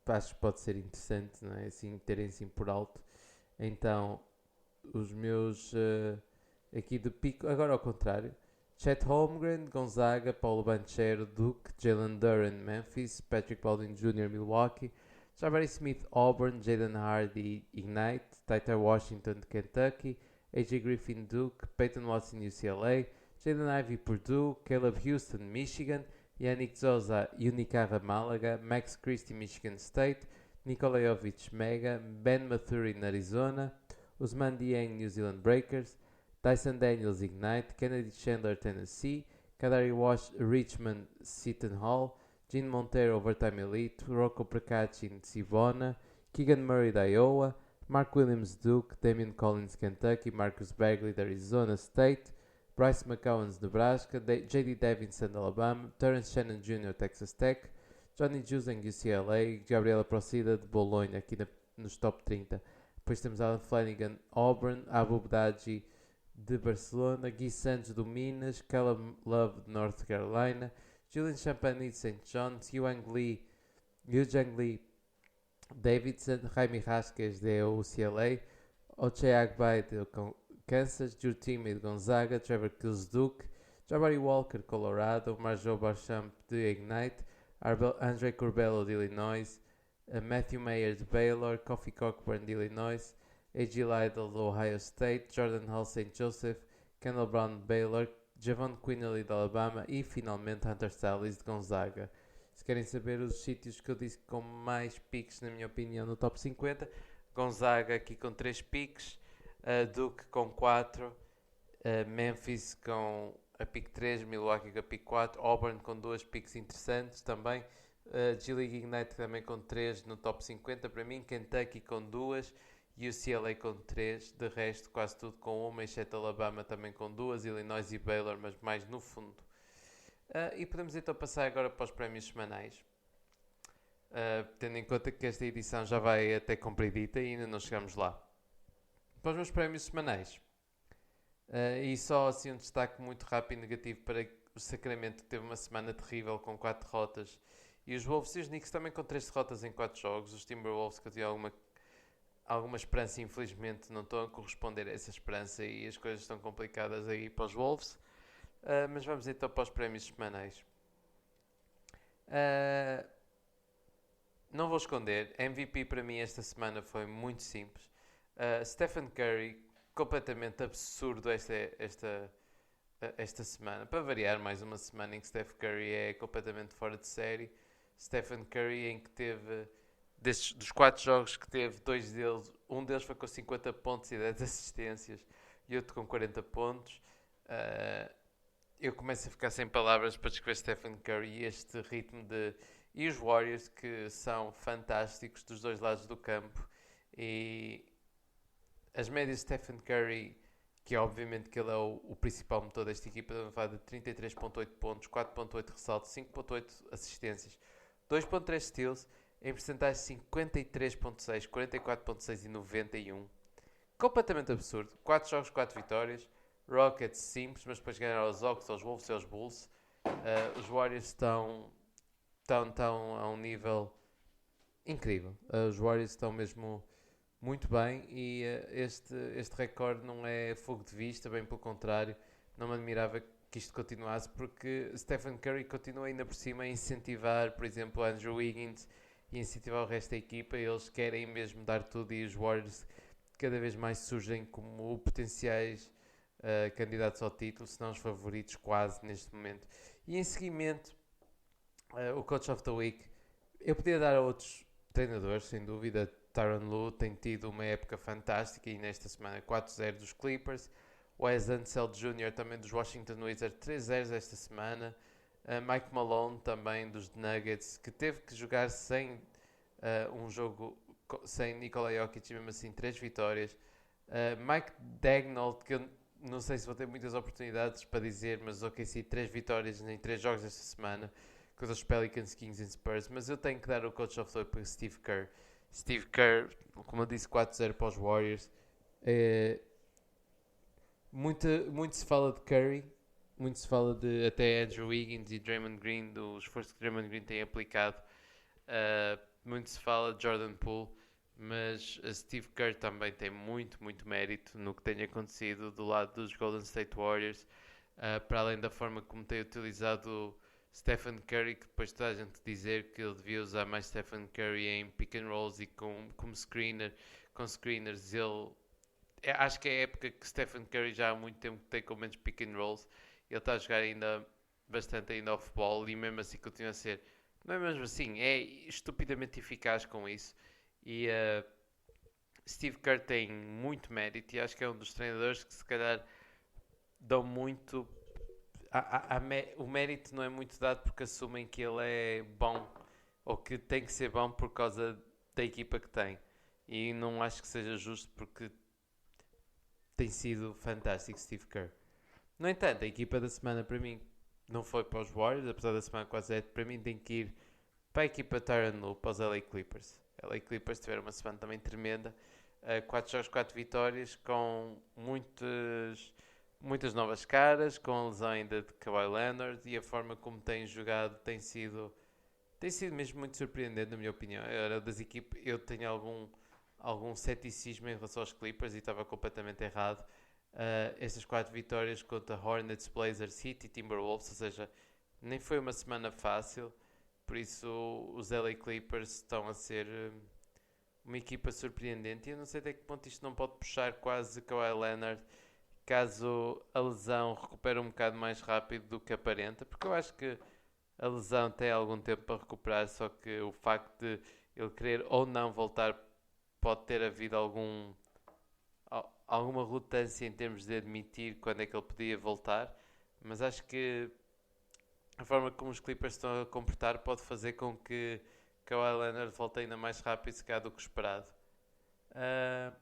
Speaker 1: Acho que pode ser interessante, não é? Assim, terem assim por alto. Então, os meus aqui de pico, agora ao contrário: Chet Holmgren, Gonzaga, Paulo Banchero, Duke, Jalen Duren, Memphis, Patrick Baldwin Jr., Milwaukee, Jabari Smith, Auburn, Jaden Hardy, Ignite, Tyler Washington, Kentucky, AJ Griffin, Duke, Peyton Watson, UCLA, Jaden Ivey, Purdue, Caleb Houston, Michigan, Yannick Zosa, Unicara, Málaga, Max Christie, Michigan State, Nikola Jovic, Mega, Ben Mathurin, Arizona, Usman Dieng, New Zealand Breakers, Dyson Daniels, Ignite, Kennedy Chandler, Tennessee, Kadari Richmond, Seton Hall, Gene Montero, Overtime Elite, Rocco Prakachi, Sivona, Keegan Murray, Iowa, Mark Williams, Duke, Damian Collins, Kentucky, Marcus Bagley, Arizona State, Bryce McCowan, Nebraska, J.D. Davidson, Alabama, Terrence Shannon Jr., Texas Tech, Johnny Juzang, UCLA, Gabriela Procida, de Bologna, aqui nos top 30. Depois temos Alan Flanagan, Auburn, Abu Dhabi, de Barcelona, Gui Santos, do Minas, Caleb Love, de North Carolina, Julian Champagny, de St. John's, Yujang Lee, Davidson, Jaime Rasquez, de UCLA, Ochai Agbai, de Kansas, Drew Timmy, de Gonzaga, Trevor Kills, Duke, Jabari Walker, Colorado, Marjo Barchamp, de Ignite, Andre Curbelo, de Illinois, Matthew Mayer, de Baylor, Kofi Cockburn, de Illinois, A.G. Lytle, de Ohio State, Jordan Hall, St. Joseph, Kendall Brown, de Baylor, Javon Quinley de Alabama e finalmente Hunter Sallis de Gonzaga. Se querem saber os sítios que eu disse com mais picks, na minha opinião, no top 50, Gonzaga aqui com 3 picks, Duke com 4, Memphis com a pick 3, Milwaukee com a pick 4, Auburn com 2 picks interessantes também, G-League Ignite também com 3 no top 50 para mim, Kentucky com 2, UCLA com 3, de resto quase tudo com 1, exceto Alabama também com 2, Illinois e Baylor, mas mais no fundo. E podemos então passar agora para os prémios semanais. Tendo em conta que esta edição já vai até compridita e ainda não chegamos lá. Para os meus prémios semanais. E só assim um destaque muito rápido e negativo para o Sacramento, que teve uma semana terrível com 4 derrotas. E os Wolves e os Knicks também com 3 derrotas em 4 jogos. Os Timberwolves, que eu tinha alguma esperança, infelizmente não estão a corresponder a essa esperança e as coisas estão complicadas aí para os Wolves. Mas vamos então para os prémios semanais. Não vou esconder, MVP para mim esta semana foi muito simples. Stephen Curry, completamente absurdo esta semana. Para variar, mais uma semana em que Stephen Curry é completamente fora de série. Stephen Curry em que teve, dos 4 jogos que teve, um deles foi com 50 pontos e 10 assistências e outro com 40 pontos. Eu começo a ficar sem palavras para descrever Stephen Curry e este ritmo e os Warriors, que são fantásticos dos dois lados do campo. E as médias de Stephen Curry, que é obviamente que ele é o principal motor desta equipa, vai de 33.8 pontos, 4.8 ressaltos, 5.8 assistências, 2.3 steals, em percentagem 53.6, 44.6 e 91. Completamente absurdo. 4 jogos, 4 vitórias. Rockets simples, mas depois ganharam aos Hawks, aos Wolves e aos Bulls. Os Warriors estão a um nível incrível. Os Warriors estão mesmo muito bem e este recorde não é fogo de vista, bem pelo contrário. Não me admirava que isto continuasse, porque Stephen Curry continua ainda por cima a incentivar, por exemplo, Andrew Wiggins e incentivar o resto da equipa. Eles querem mesmo dar tudo e os Warriors cada vez mais surgem como potenciais candidatos ao título, se não os favoritos quase neste momento. E em seguimento, o Coach of the Week, eu podia dar a outros treinadores, sem dúvida. Tyronn Lue tem tido uma época fantástica e nesta semana 4-0 dos Clippers. Wes Unseld Jr. também dos Washington Wizards, 3-0 esta semana. Mike Malone também dos Nuggets, que teve que jogar sem um jogo sem Nikola Jokic e mesmo assim 3 vitórias. Mike Daigneault, que eu não sei se vou ter muitas oportunidades para dizer, mas OKC 3 vitórias em 3 jogos esta semana contra os Pelicans, Kings e Spurs, mas eu tenho que dar o Coach of the Week para Steve Kerr. Steve Kerr, como eu disse, 4-0 para os Warriors. Muito se fala de Curry, muito se fala de até Andrew Wiggins e Draymond Green, do esforço que Draymond Green tem aplicado. Muito se fala de Jordan Poole, mas Steve Kerr também tem muito mérito no que tem acontecido do lado dos Golden State Warriors, para além da forma como tem utilizado Stephen Curry, que depois toda a gente dizer que ele devia usar mais Stephen Curry em pick and rolls e como screener, com screeners. Acho que é a época que Stephen Curry já há muito tempo que tem com menos pick and rolls. Ele está a jogar ainda bastante ainda off-ball e mesmo assim continua a ser, não é mesmo assim, é estupidamente eficaz com isso. E Steve Kerr tem muito mérito e acho que é um dos treinadores que se calhar dão muito... O mérito não é muito dado porque assumem que ele é bom ou que tem que ser bom por causa da equipa que tem. E não acho que seja justo porque tem sido fantástico Steve Kerr. No entanto, a equipa da semana para mim não foi para os Warriors, apesar da semana quase é, para mim tem que ir para a equipa Tyronn Lue, para os LA Clippers. LA Clippers tiveram uma semana também tremenda. 4 jogos, 4 vitórias, com muitas novas caras, com a lesão ainda de Kawhi Leonard, e a forma como têm jogado tem sido mesmo muito surpreendente, na minha opinião. Eu tenho algum ceticismo em relação aos Clippers e estava completamente errado. Estas 4 vitórias contra Hornets, Blazers, Heat e Timberwolves, ou seja, nem foi uma semana fácil. Por isso os LA Clippers estão a ser uma equipa surpreendente e eu não sei até que ponto isto não pode puxar quase Kawhi Leonard, caso a lesão recupere um bocado mais rápido do que aparenta, porque eu acho que a lesão tem algum tempo para recuperar, só que o facto de ele querer ou não voltar pode ter havido alguma relutância em termos de admitir quando é que ele podia voltar, mas acho que a forma como os Clippers estão a comportar pode fazer com que Kawhi Leonard volte ainda mais rápido se calhar do que esperado. Uh,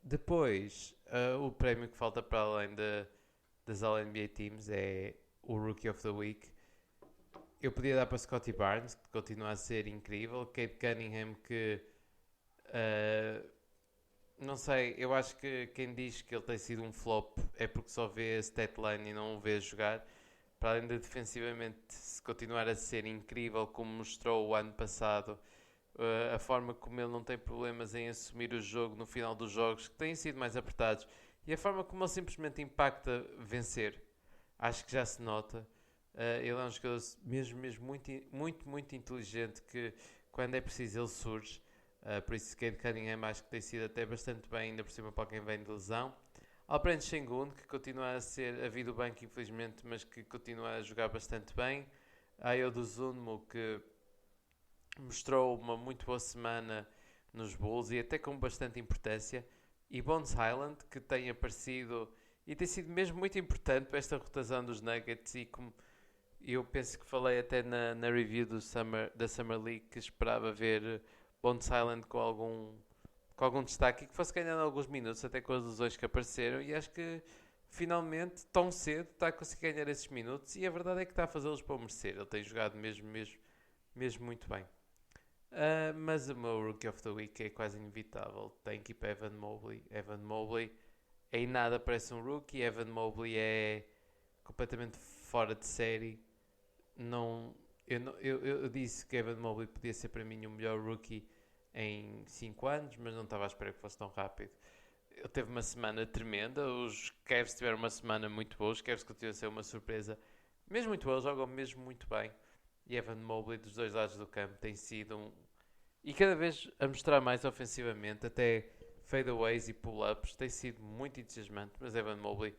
Speaker 1: Depois, o prémio que falta para além das All-NBA Teams é o Rookie of the Week. Eu podia dar para Scottie Barnes, que continua a ser incrível. Cade Cunningham, que não sei, eu acho que quem diz que ele tem sido um flop é porque só vê a statline e não o vê jogar. Para além de defensivamente se continuar a ser incrível, como mostrou o ano passado, a forma como ele não tem problemas em assumir o jogo no final dos jogos, que têm sido mais apertados, e a forma como ele simplesmente impacta vencer, acho que já se nota. Ele é um jogador mesmo muito inteligente, que quando é preciso ele surge. Por isso Cade Cunningham acho que tem sido até bastante bem, ainda por cima para quem vem de lesão. Alperen Sengun, que continua a ser a vida do banco infelizmente, mas que continua a jogar bastante bem. Ayo Dozunmu, que mostrou uma muito boa semana nos Bulls e até com bastante importância. E Bones Highland, que tem aparecido e tem sido mesmo muito importante para esta rotação dos Nuggets, e como eu penso que falei até na review da Summer League, que esperava ver Bones Highland com algum destaque e que fosse ganhando alguns minutos, até com as lesões que apareceram, e acho que finalmente, tão cedo, está a conseguir ganhar esses minutos, e a verdade é que está a fazê-los para o merecer. Ele tem jogado mesmo muito bem. Mas o meu Rookie of the Week é quase inevitável. Tem que ir para Evan Mobley. Evan Mobley em nada parece um rookie. Evan Mobley é completamente fora de série. Não, eu disse que Evan Mobley podia ser para mim o melhor rookie em 5 anos, mas não estava à espera que fosse tão rápido. Ele teve uma semana tremenda. Os Cavs tiveram uma semana muito boa. Os Cavs continuam a ser uma surpresa. Mesmo muito boa, jogam mesmo muito bem. E Evan Mobley dos dois lados do campo tem sido e cada vez a mostrar mais ofensivamente, até fadeaways e pull-ups, tem sido muito entusiasmante. Mas Evan Mobley,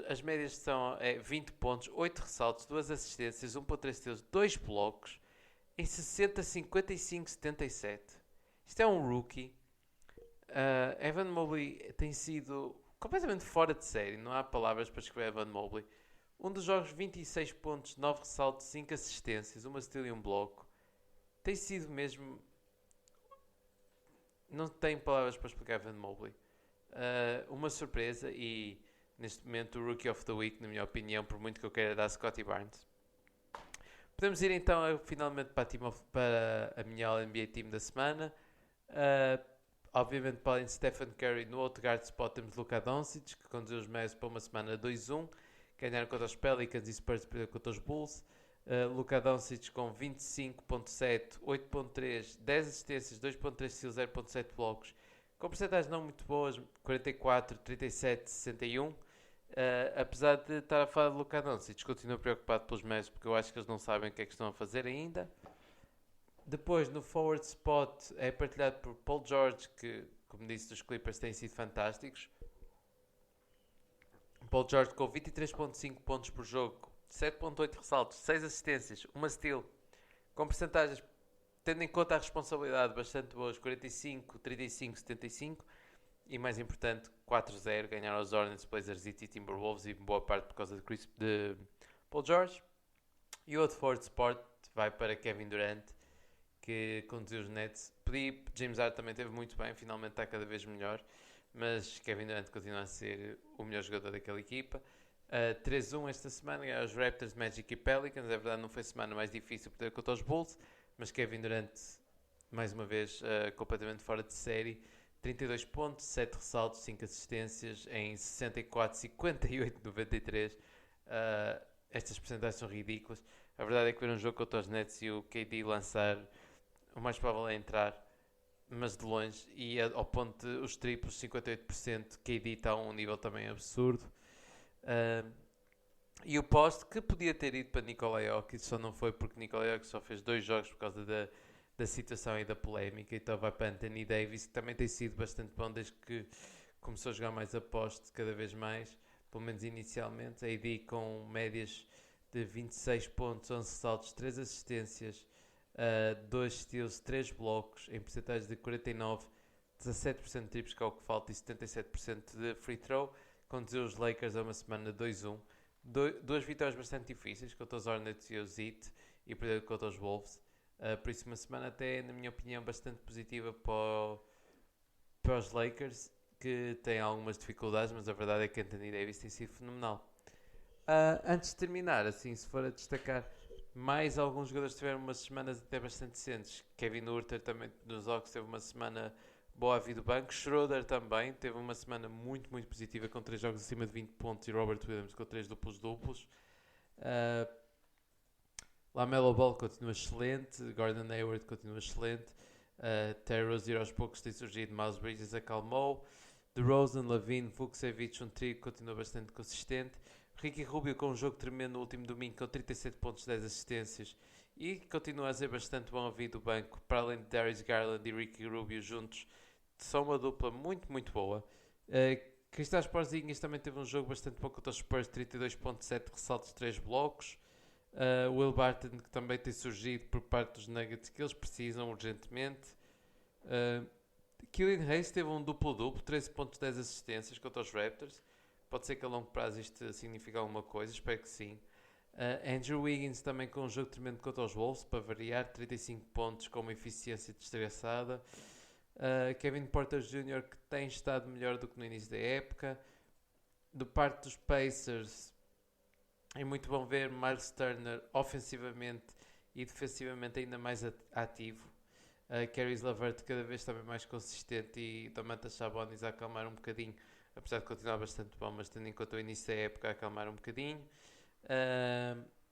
Speaker 1: as médias são 20 pontos, 8 ressaltos, 2 assistências, 1.3 steals, 2 blocos em 60, 55, 77. Isto é um rookie. Evan Mobley tem sido completamente fora de série, não há palavras para escrever Evan Mobley. Um dos jogos, 26 pontos, 9 ressaltos, 5 assistências, uma steal e um bloco. Tem sido mesmo... Não tenho palavras para explicar Evan Mobley. Uma surpresa, e neste momento o Rookie of the Week, na minha opinião, por muito que eu queira dar Scottie Barnes. Podemos ir então finalmente para a minha All-NBA Team da semana. Obviamente, para além de Stephen Curry, no outro guard spot temos Luka Doncic, que conduziu os Mavs para uma semana 2-1. Ganharam contra os Pelicans e Spurs perderam contra os Bulls. Luka Doncic com 25.7, 8.3, 10 assistências, 2.3 steals, 0.7 blocos. Com porcentagens não muito boas, 44, 37, 61. Apesar de estar a falar de Luka Doncic, continuo preocupado pelos Mavs, porque eu acho que eles não sabem o que é que estão a fazer ainda. Depois, no forward spot, é partilhado por Paul George, que, como disse, dos Clippers têm sido fantásticos. Paul George com 23.5 pontos por jogo, 7.8 ressaltos, 6 assistências, uma steal, com percentagens, tendo em conta a responsabilidade, bastante boas, 45, 35, 75, e mais importante, 4-0, ganharam os Hornets, Blazers e Timberwolves, e boa parte por causa de Paul George. E o outro forward spot vai para Kevin Durant, que conduziu os Nets. James Harden também teve muito bem, finalmente está cada vez melhor, mas Kevin Durant continua a ser o melhor jogador daquela equipa. 3-1 esta semana, ganharam os Raptors, Magic e Pelicans. É verdade, não foi a semana mais difícil perder contra os Bulls, mas Kevin Durant, mais uma vez, completamente fora de série. 32 pontos, 7 ressaltos, 5 assistências em 64, 58, 93. Estas percentagens são ridículas. A verdade é que ver um jogo contra os Nets e o KD lançar, o mais provável é entrar, mas de longe, e ao ponto de os triplos, 58%, KD está a um nível também absurdo. E o poste, que podia ter ido para Nikola Jokic, só não foi porque Nikola Jokic só fez 2 jogos por causa da situação e da polémica, então vai para Anthony Davis, que também tem sido bastante bom desde que começou a jogar mais a poste cada vez mais, pelo menos inicialmente. A AD com médias de 26 pontos, 11 saltos, 3 assistências, 2 steals, 3 blocos, em porcentagem de 49, 17% de triplos, que é o que falta, e 77% de free throw. Conduziu os Lakers a uma semana 2-1. Duas vitórias bastante difíceis contra os Hornets e os Heat, e perder contra os Wolves. Por isso, uma semana até, na minha opinião, bastante positiva para os Lakers, que têm algumas dificuldades, mas a verdade é que Anthony Davis tem sido fenomenal. Antes de terminar, assim, se for a destacar, mais alguns jogadores tiveram umas semanas até bastante decentes. Kevin Huerter também nos Hawks teve uma semana boa a vir do banco. Schroeder também teve uma semana muito, muito positiva, com 3 jogos acima de 20 pontos, e Robert Williams com 3 duplos-duplos. LaMelo Ball continua excelente, Gordon Hayward continua excelente, Terry Rozier aos poucos tem surgido, Miles Bridges acalmou, DeRozan, Lavine, Vukcevic, um trio que continua bastante consistente. Ricky Rubio com um jogo tremendo no último domingo, com 37 pontos, 10 assistências, e continua a ser bastante bom a vir do banco, para além de Darius Garland e Ricky Rubio juntos, são uma dupla muito, muito boa. Kristaps Porzingis também teve um jogo bastante bom contra os Spurs, 32.7 ressaltos, 3 blocos. Will Barton, que também tem surgido por parte dos Nuggets, que eles precisam urgentemente. Killian Hayes teve um duplo-duplo, 13.10 assistências contra os Raptors. Pode ser que a longo prazo isto signifique alguma coisa, espero que sim. Andrew Wiggins também com um jogo tremendo contra os Wolves, para variar, 35 pontos com uma eficiência desgraçada. Kevin Porter Jr., que tem estado melhor do que no início da época. Do parte dos Pacers, é muito bom ver Miles Turner ofensivamente e defensivamente ainda mais ativo. Caris LeVert cada vez também mais consistente, e Domantas Sabonis a acalmar um bocadinho, apesar de continuar bastante bom, mas tendo em conta o início da época, a acalmar um bocadinho.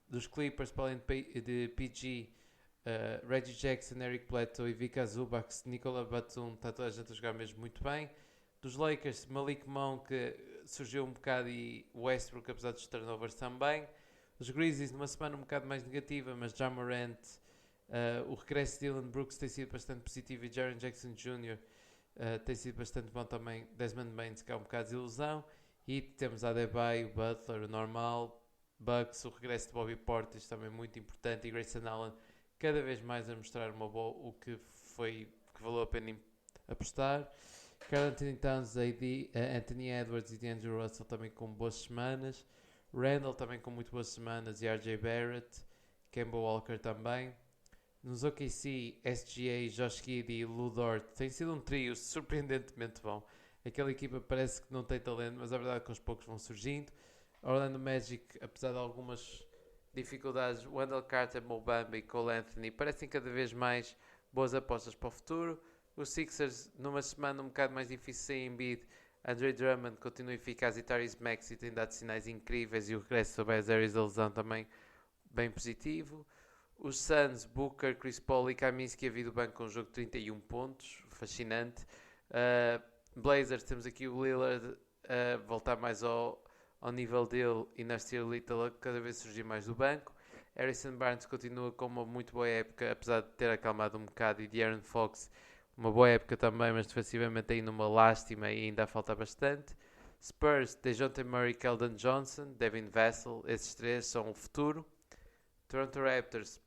Speaker 1: Dos Clippers, para além de PG, Reggie Jackson, Eric Bledsoe e Vika Zubac, Nicola Batum, está toda a gente a jogar mesmo muito bem. Dos Lakers, Malik Monk, que surgiu um bocado, e Westbrook, apesar dos turnovers também. Os Grizzlies, numa semana um bocado mais negativa, mas Ja Morant, o regresso de Dylan Brooks tem sido bastante positivo, e Jaren Jackson Jr. Tem sido bastante bom também. Desmond Baines, que é um bocado de ilusão. E temos Adebayo, Butler, o normal. Bucks, o regresso de Bobby Portis também muito importante, e Grayson Allen cada vez mais a mostrar o que valeu a pena apostar. Karl Anthony Towns, Anthony Edwards e DeAndre Russell também com boas semanas. Randall também com muito boas semanas, e RJ Barrett. Kemba Walker também. Nos OKC, SGA, Josh Giddey e Lu Dort tem sido um trio surpreendentemente bom. Aquela equipa parece que não tem talento, mas a verdade é que aos poucos vão surgindo. Orlando Magic, apesar de algumas dificuldades, Wendell Carter, Mo Bamba e Cole Anthony parecem cada vez mais boas apostas para o futuro. Os Sixers, numa semana um bocado mais difícil sem Embiid, Andre Drummond continua eficaz, e Tyrese Maxey tem dado sinais incríveis, e o regresso de Tobias Harris da lesão também bem positivo. Os Suns, Booker, Chris Paul e Kaminsky a vir do banco com um jogo de 31 pontos, fascinante. Blazers, temos aqui o Lillard a voltar mais ao nível dele, e Nasir Little a cada vez surgir mais do banco. Harrison Barnes continua com uma muito boa época, apesar de ter acalmado um bocado, e De'Aaron Fox uma boa época também, mas defensivamente ainda uma lástima, e ainda falta bastante. Spurs, DeJounte Murray, Keldon Johnson, Devin Vassell, esses três são o futuro. Toronto Raptors,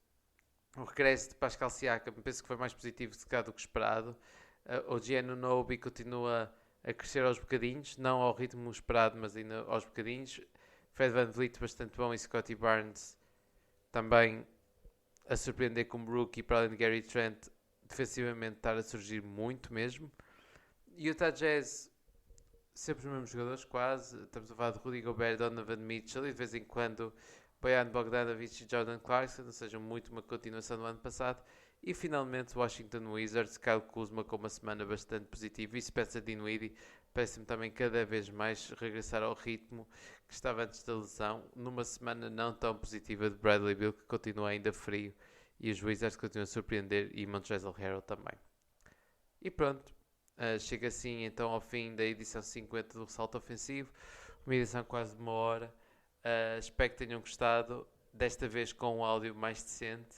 Speaker 1: o regresso de Pascal Siakam, penso que foi mais positivo do que esperado. O Giannunobi continua a crescer aos bocadinhos, não ao ritmo esperado, mas ainda aos bocadinhos. Fred VanVleet bastante bom, e Scottie Barnes também a surpreender como rookie, para além de Gary Trent defensivamente estar a surgir muito mesmo. Utah Jazz, sempre os mesmos jogadores quase, estamos a falar de Rudy Gobert, Donovan Mitchell e de vez em quando Bojan Bogdanovic e Jordan Clarkson, ou seja, muito uma continuação do ano passado. E finalmente Washington Wizards, Kyle Kuzma com uma semana bastante positiva, e Spencer Dinwiddie parece-me também cada vez mais regressar ao ritmo que estava antes da lesão, numa semana não tão positiva de Bradley Beal, que continua ainda frio, e os Wizards continuam a surpreender, e Montrezl Harrell também. E pronto, chega assim então ao fim da edição 50 do Ressalto Ofensivo, uma edição quase de uma hora. Espero que tenham gostado, desta vez com um áudio mais decente.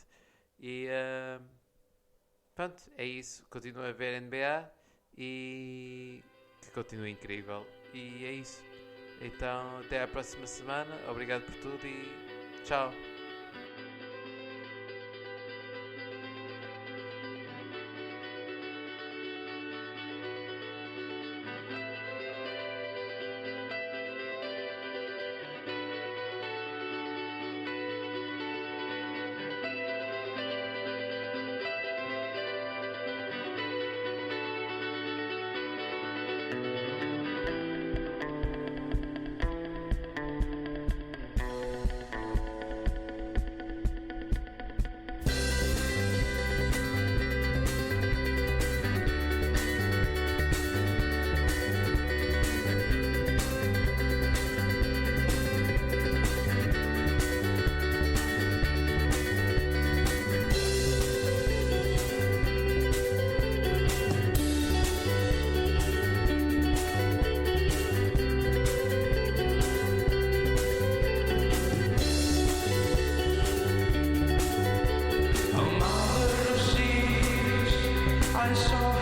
Speaker 1: E pronto, é isso. Continuo a ver NBA, e que continua incrível. E é isso. Então, até à próxima semana. Obrigado por tudo e tchau.
Speaker 2: I saw